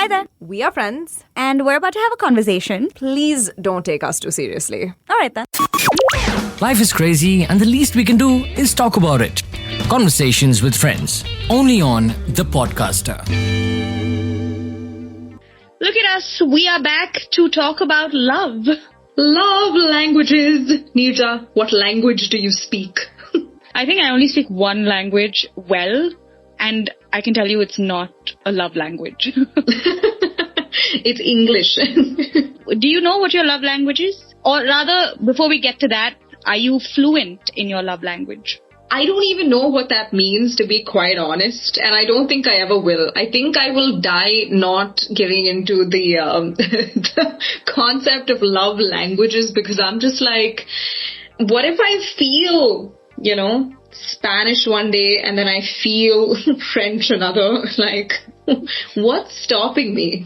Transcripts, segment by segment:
Hi there. We are friends. And we're about to have a conversation. Please don't take us too seriously. All right then. Life is crazy and the least we can do is talk about it. Conversations with friends. Only on The Podcaster. Look at us. We are back to talk about love. Love languages. Neerja, what language do you speak? I think I only speak one language well, and I can tell you it's not a love language. It's English. Do you know what your love language is? Or rather, before we get to that, are you fluent in your love language? I don't even know what that means, to be quite honest, and I don't think I ever will. I think I will die not getting into the, the concept of love languages, because I'm just like, what if I feel, Spanish one day and then I feel French another? Like, what's stopping me,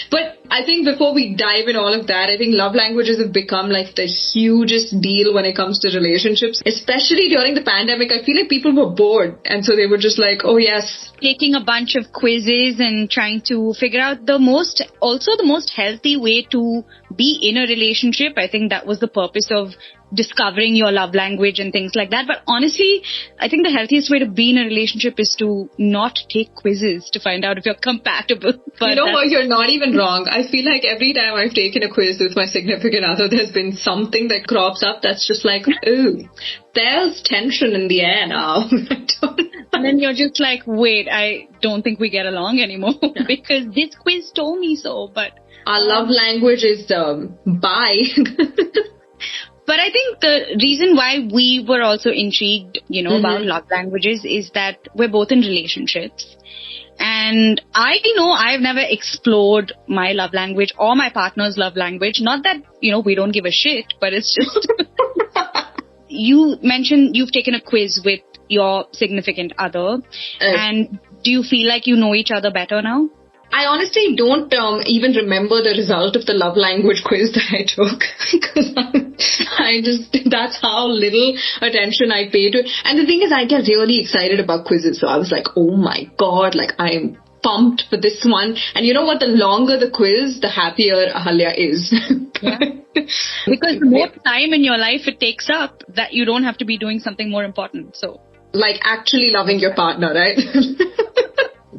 But I think before we dive in all of that, I think love languages have become like the hugest deal when it comes to relationships, especially during the pandemic. I feel like people were bored, and so they were just like, oh yes. Taking a bunch of quizzes and trying to figure out the most healthy way to be in a relationship. I think that was the purpose of discovering your love language and things like that. But honestly, I think the healthiest way to be in a relationship is to not take quizzes to find out if you're compatible. But you know what? You're not even wrong. I feel like every time I've taken a quiz with my significant other, there's been something that crops up that's just like, ooh, there's tension in the air now. And then you're just like, wait, I don't think we get along anymore because this quiz told me so. But our love language is bye. But I think the reason why we were also intrigued, about love languages is that we're both in relationships. And I know I've never explored my love language or my partner's love language. Not that, we don't give a shit, but it's just... You mentioned you've taken a quiz with your significant other. And do you feel like you know each other better now? I honestly don't even remember the result of the love language quiz that I took, because that's how little attention I pay to it. And the thing is, I get really excited about quizzes. So I was like, oh my God, like I'm pumped for this one. And you know what? The longer the quiz, the happier Ahalya is. Yeah. Because the more time in your life it takes up, that you don't have to be doing something more important. So, like actually loving your partner, right?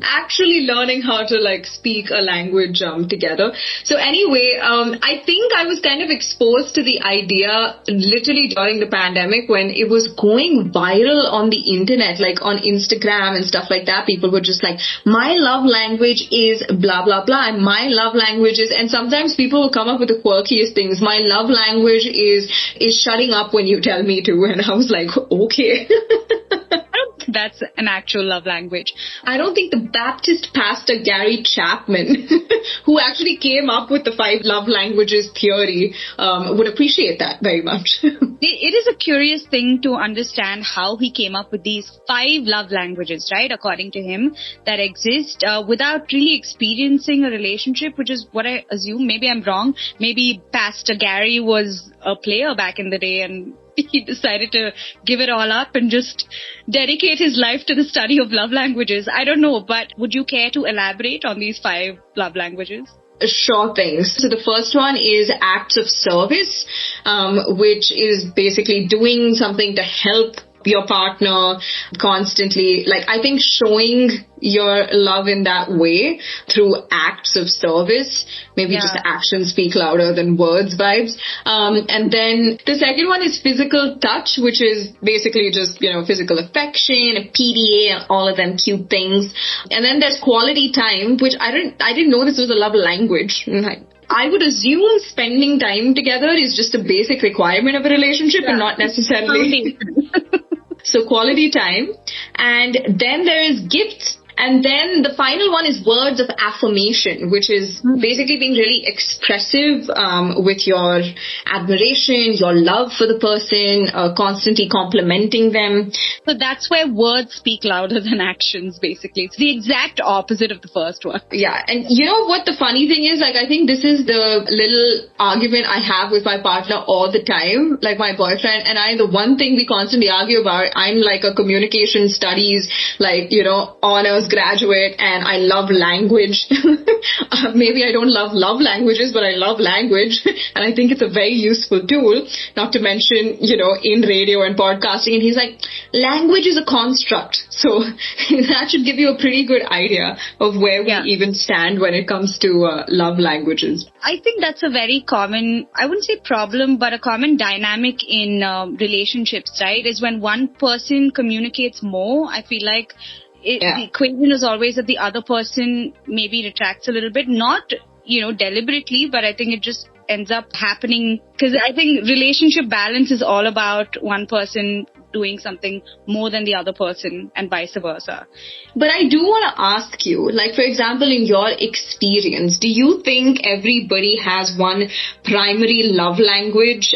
Actually learning how to speak a language together. So anyway, I think I was kind of exposed to the idea literally during the pandemic when it was going viral on the internet, like on Instagram and stuff like that. People were just like, my love language is blah, blah, blah. And my love language is, and sometimes people will come up with the quirkiest things. My love language is shutting up when you tell me to. And I was like, okay. That's an actual love language. I don't think the Baptist pastor Gary Chapman, who actually came up with the 5 love languages theory, would appreciate that very much. It is a curious thing to understand how he came up with these 5 love languages, right, according to him, that exist without really experiencing a relationship, which is what I assume. Maybe I'm wrong. Maybe Pastor Gary was a player back in the day and he decided to give it all up and just dedicate his life to the study of love languages. I don't know, but would you care to elaborate on these 5 love languages? Sure things. So the first one is acts of service, which is basically doing something to help your partner constantly. Like, I think showing your love in that way through acts of service, maybe just actions speak louder than words vibes. And then the second one is physical touch, which is basically just, physical affection, PDA, and all of them cute things. And then there's quality time, which I didn't know this was a love language. I would assume spending time together is just a basic requirement of a relationship and not necessarily... So quality time. And then there is gifts. And then the final one is words of affirmation, which is basically being really expressive with your admiration, your love for the person, constantly complimenting them. So that's where words speak louder than actions, basically. It's the exact opposite of the first one. Yeah. And you know what the funny thing is? Like, I think this is the little argument I have with my partner all the time, like my boyfriend and I. The one thing we constantly argue about, I'm like a communication studies, like, you know, honors graduate and I love language. Maybe I don't love languages, but I love language. And I think it's a very useful tool, not to mention, in radio and podcasting. And he's like, language is a construct. So that should give you a pretty good idea of where we even stand when it comes to love languages. I think that's a very common, I wouldn't say problem, but a common dynamic in relationships, right? Is when one person communicates more, I feel like the equation is always that the other person maybe retracts a little bit, not, deliberately, but I think it just ends up happening because I think relationship balance is all about one person doing something more than the other person and vice versa. But I do want to ask you, like, for example, in your experience, do you think everybody has one primary love language,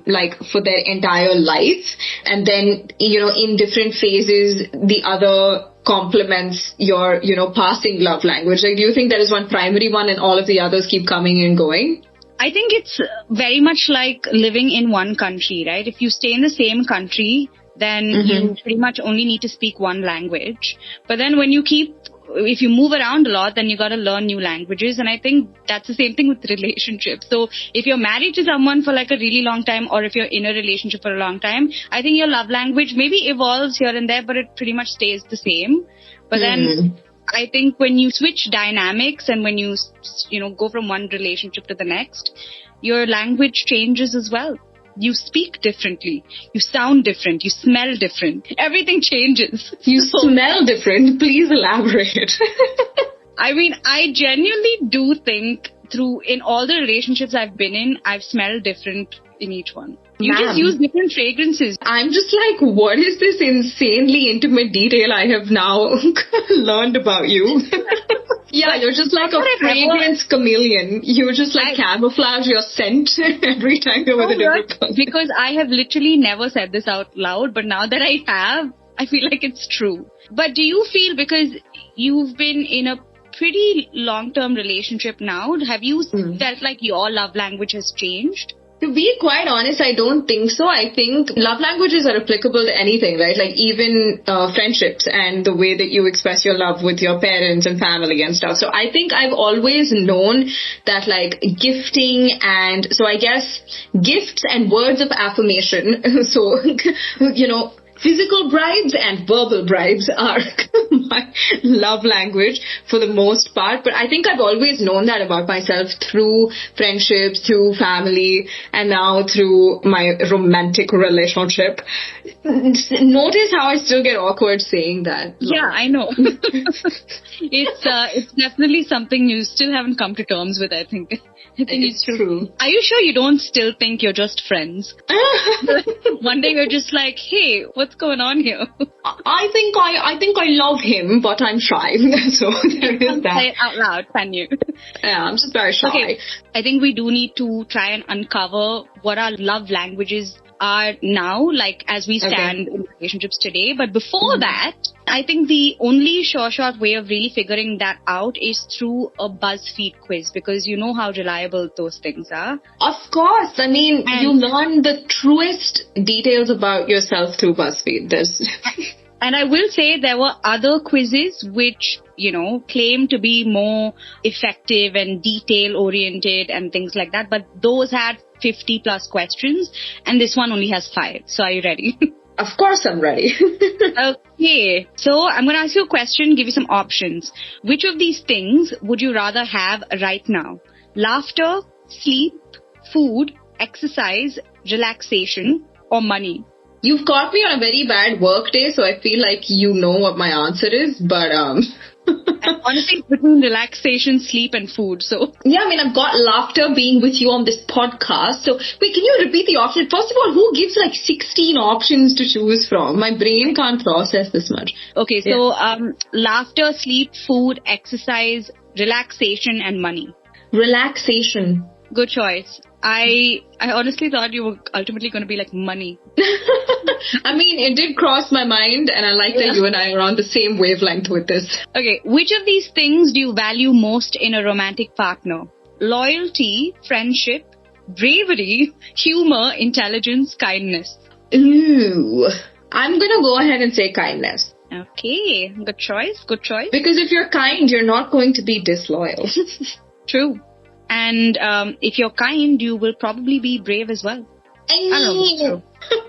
like for their entire life? And then, in different phases, the other complements your, passing love language? Like, do you think there is one primary one and all of the others keep coming and going? I think it's very much like living in one country, right? If you stay in the same country, then you pretty much only need to speak one language. But then if you move around a lot, then you got to learn new languages. And I think that's the same thing with relationships. So if you're married to someone for like a really long time, or if you're in a relationship for a long time, I think your love language maybe evolves here and there, but it pretty much stays the same. But then I think when you switch dynamics and when you go from one relationship to the next, your language changes as well. You speak differently. You sound different. You smell different. Everything changes. You smell different. Please elaborate. I mean, I genuinely do think in all the relationships I've been in, I've smelled different in each one. You just use different fragrances. I'm just like, what is this insanely intimate detail I have now learned about you? Yeah, you're just like a fragrance chameleon. You just like camouflage your scent every time you're with a different person. Because I have literally never said this out loud, but now that I have, I feel like it's true. But do you feel, because you've been in a pretty long-term relationship now, have you felt like your love language has changed? To be quite honest, I don't think so. I think love languages are applicable to anything, right? Like even friendships and the way that you express your love with your parents and family and stuff. So I think I've always known that like gifting and so I guess gifts and words of affirmation. So, physical bribes and verbal bribes are my love language for the most part. But I think I've always known that about myself through friendships, through family, and now through my romantic relationship. Notice how I still get awkward saying that. Yeah, I know. It's definitely something you still haven't come to terms with, I think. I think it's true. Are you sure you don't still think you're just friends? One day you're just like, hey, what's going on here? I think I love him, but I'm shy. So there is that. Say it out loud, can you? Yeah, I'm just very shy. Okay. I think we do need to try and uncover what our love languages are now, like as we stand in relationships today. But before that, I think the only short way of really figuring that out is through a BuzzFeed quiz, because you know how reliable those things are. Of course. I mean, you learn the truest details about yourself through BuzzFeed. And I will say there were other quizzes which, claim to be more effective and detail-oriented and things like that. But those had 50 plus questions and this one only has 5. So are you ready? Of course I'm ready. Okay. So I'm going to ask you a question, give you some options. Which of these things would you rather have right now? Laughter, sleep, food, exercise, relaxation, or money? You've caught me on a very bad work day, so I feel like you know what my answer is, but And honestly, it's between relaxation, sleep, and food, so. Yeah, I mean, I've got laughter being with you on this podcast. So, wait, can you repeat the option? First of all, who gives like 16 options to choose from? My brain can't process this much. Okay, so laughter, sleep, food, exercise, relaxation, and money. Relaxation. Good choice. I honestly thought you were ultimately going to be like money. I mean, it did cross my mind, and I like that you and I are on the same wavelength with this. Okay, which of these things do you value most in a romantic partner? Loyalty, friendship, bravery, humor, intelligence, kindness. Ooh. I'm going to go ahead and say kindness. Okay, good choice, good choice. Because if you're kind, you're not going to be disloyal. True. And if you're kind, you will probably be brave as well. I don't know, it's true.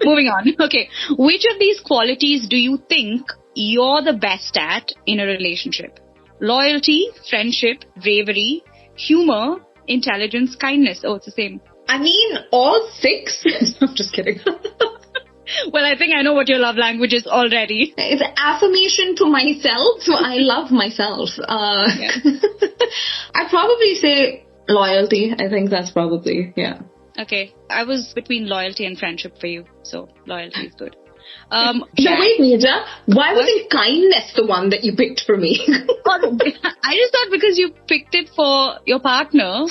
Moving on. Okay. Which of these qualities do you think you're the best at in a relationship? Loyalty, friendship, bravery, humor, intelligence, kindness. Oh, it's the same. I mean, all 6. I'm just kidding. Well, I think I know what your love language is already. It's affirmation to myself. So I love myself. I'd probably say loyalty. I think that's probably, yeah. Okay. I was between loyalty and friendship for you. So loyalty is good. So wait, Neerja, why wasn't kindness the one that you picked for me? I just thought because you picked it for your partner.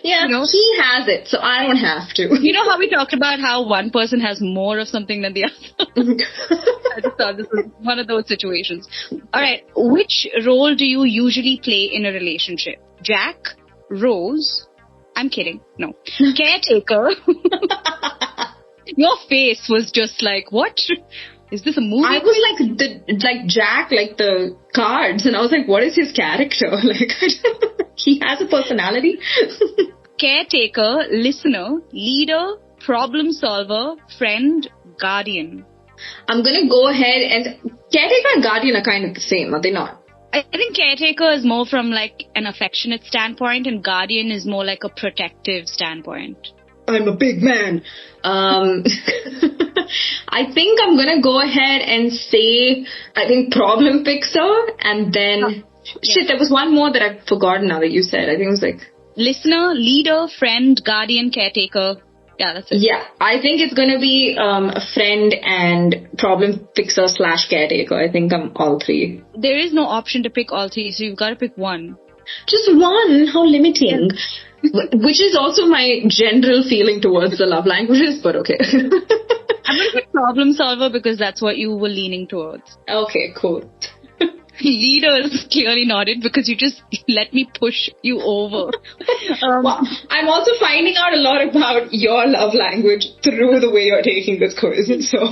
Yeah, he has it, so I don't have to. You know how we talked about how one person has more of something than the other? I just thought this was one of those situations. Alright, which role do you usually play in a relationship? Jack? Rose? I'm kidding. No. Caretaker? Your face was just like, what? Is this a movie? I was like Jack, like the cards, and I was like, what is his character? Like, he has a personality. Caretaker, listener, leader, problem solver, friend, guardian. I'm gonna go ahead and caretaker and guardian are kind of the same, are they not? I think caretaker is more from like an affectionate standpoint, and guardian is more like a protective standpoint. I'm a big man. I think I'm gonna go ahead and say, I think problem fixer, and then, there was one more that I've forgotten now that you said. I think it was like... Listener, leader, friend, guardian, caretaker. Yeah, that's it. Yeah, I think it's gonna be a friend and problem fixer / caretaker. I think I'm all 3. There is no option to pick all 3, so you've got to pick one. Just one? How limiting. Which is also my general feeling towards the love languages, but okay. I'm going to pick problem solver because that's what you were leaning towards. Okay, cool. Leader is clearly nodded because you just let me push you over. Well, I'm also finding out a lot about your love language through the way you're taking this quiz. So,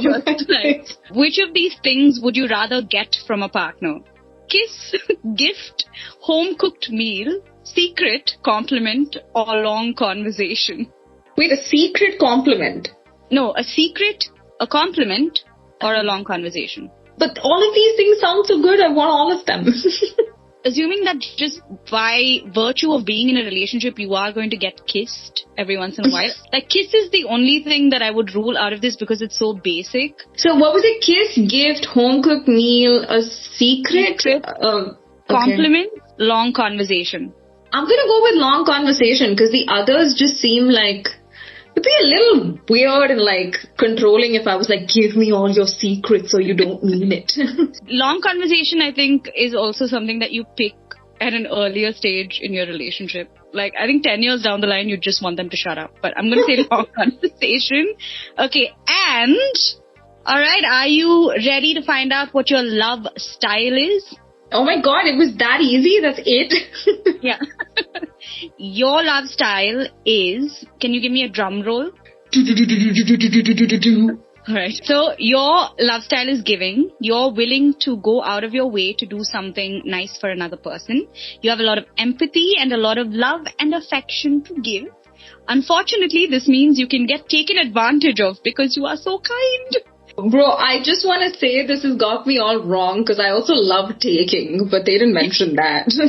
nice. Which of these things would you rather get from a partner? Kiss, gift, home-cooked meal, secret, compliment, or long conversation? Wait, a secret compliment? No, a secret, a compliment, or a long conversation. But all of these things sound so good, I want all of them. Assuming that just by virtue of being in a relationship, you are going to get kissed every once in a while. Like, kiss is the only thing that I would rule out of this because it's so basic. So what was it? Kiss, gift, home-cooked meal, a secret? Compliment, long conversation. I'm going to go with long conversation because the others just seem like... It'd be a little weird and like controlling if I was like, give me all your secrets so you don't mean it. Long conversation, I think, is also something that you pick at an earlier stage in your relationship. Like, I think 10 years down the line, you just want them to shut up. But I'm going to say long conversation. Okay, and... Alright, are you ready to find out what your love style is? Oh my god, it was that easy? That's it? Yeah. Your love style is... Can you give me a drum roll? Alright. So, your love style is giving. You're willing to go out of your way to do something nice for another person. You have a lot of empathy and a lot of love and affection to give. Unfortunately, this means you can get taken advantage of because you are so kind. Bro, I just want to say this has got me all wrong because I also love taking, but they didn't mention that. I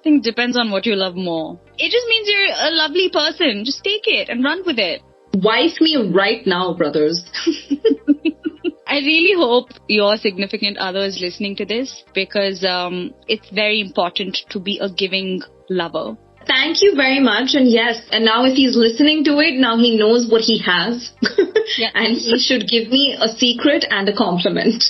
think it depends on what you love more. It just means you're a lovely person. Just take it and run with it. Wife me right now, brothers. I really hope your significant other is listening to this because it's very important to be a giving lover. Thank you very much. And yes, and now if he's listening to it, now he knows what he has. Yeah. And he should give me a secret and a compliment.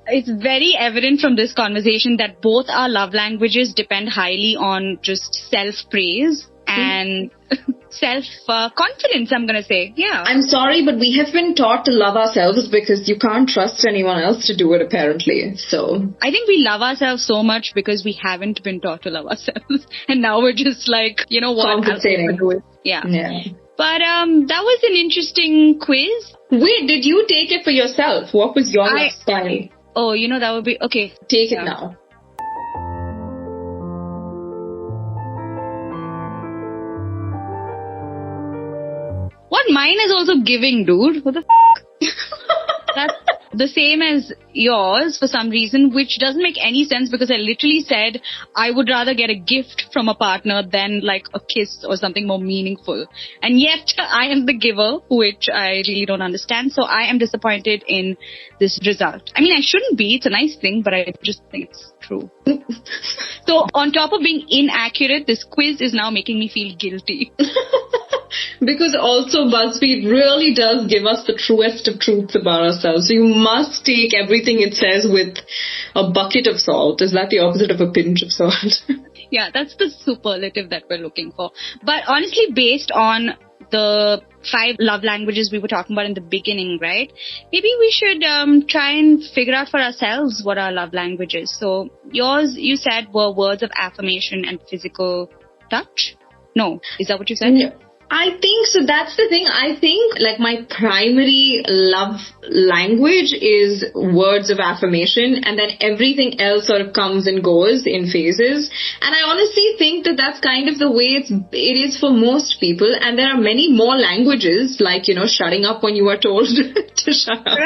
It's very evident from this conversation that both our love languages depend highly on just self-praise and self-confidence, I'm going to say. Yeah. I'm sorry, but we have been taught to love ourselves because you can't trust anyone else to do it, apparently. So I think we love ourselves so much because we haven't been taught to love ourselves. And now we're just like, you know what? Compensating. Yeah. But that was an interesting quiz. Wait, did you take it for yourself? What was your love style? Oh, that would be okay. Take it now. What? Mine is also giving, dude. What the That's the same as yours for some reason, which doesn't make any sense because I literally said I would rather get a gift from a partner than like a kiss or something more meaningful. And yet I am the giver, which I really don't understand. So I am disappointed in this result. I mean, I shouldn't be. It's a nice thing, but I just think it's true. So on top of being inaccurate, this quiz is now making me feel guilty. Because also BuzzFeed really does give us the truest of truths about ourselves. So you must take everything it says with a bucket of salt. Is that the opposite of a pinch of salt? Yeah, that's the superlative that we're looking for. But honestly, based on the 5 love languages we were talking about in the beginning, right? Maybe we should try and figure out for ourselves what our love language is. So yours, you said, were words of affirmation and physical touch? No. Is that what you said? No. I think so. That's the thing. I think like my primary love language is words of affirmation, and then everything else sort of comes and goes in phases. And I honestly think that that's kind of the way it is for most people. And there are many more languages, like, shutting up when you are told to shut up.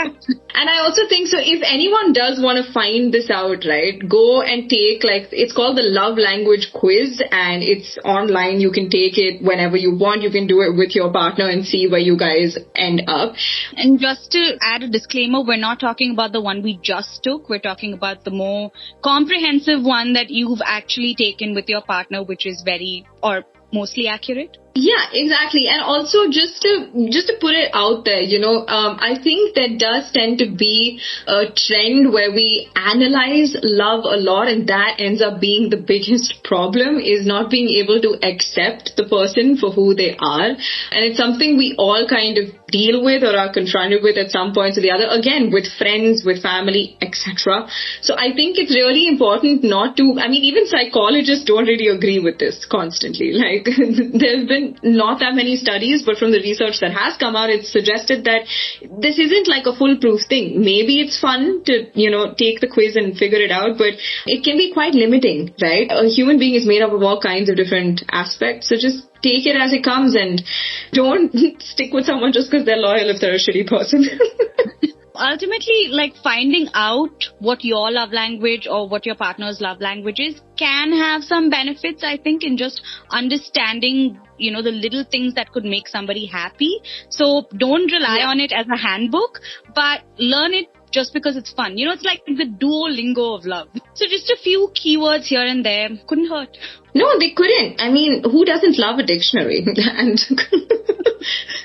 And I also think so. If anyone does want to find this out, right, go and take it's called the Love Language Quiz, and it's online. You can take it whenever you want. You can do it with your partner and see where you guys end up. And just to add a disclaimer, we're not talking about the one we just took. We're talking about the more comprehensive one that you've actually taken with your partner, which is very or mostly accurate. Yeah, exactly. And also just to put it out there, I think there does tend to be a trend where we analyze love a lot, and that ends up being the biggest problem, is not being able to accept the person for who they are. And it's something we all kind of deal with or are confronted with at some point or the other, again, with friends, with family, etc. So I think it's really important not to, even psychologists don't really agree with this constantly. Like, there's been not that many studies, but from the research that has come out, it's suggested that this isn't like a foolproof thing. Maybe it's fun to, take the quiz and figure it out, but it can be quite limiting, right? A human being is made up of all kinds of different aspects. So just take it as it comes and don't stick with someone just because they're loyal if they're a shitty person. Ultimately, like finding out what your love language or what your partner's love language is can have some benefits, I think, in just understanding, the little things that could make somebody happy. So don't rely on it as a handbook, but learn it just because it's fun. It's like the Duolingo of love. So just a few keywords here and there couldn't hurt. No, they couldn't. Who doesn't love a dictionary?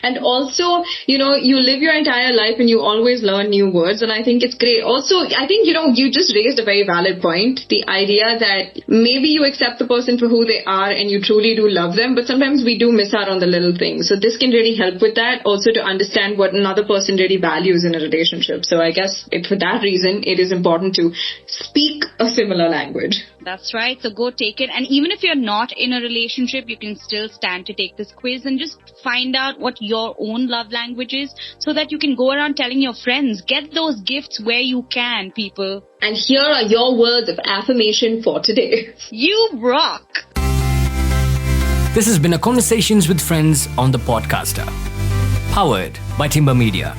And also, you live your entire life and you always learn new words, and I think it's great. Also, I think, you just raised a very valid point. The idea that maybe you accept the person for who they are and you truly do love them, but sometimes we do miss out on the little things. So this can really help with that. Also to understand what another person really values in a relationship. So I guess for that reason, it is important to speak a similar language. That's right. So go take it. And even if you're not in a relationship, you can still stand to take this quiz and just find out what your own love language is so that you can go around telling your friends. Get those gifts where you can, people. And here are your words of affirmation for today. You rock. This has been a Conversations with Friends on the Podcaster. Powered by Timber Media.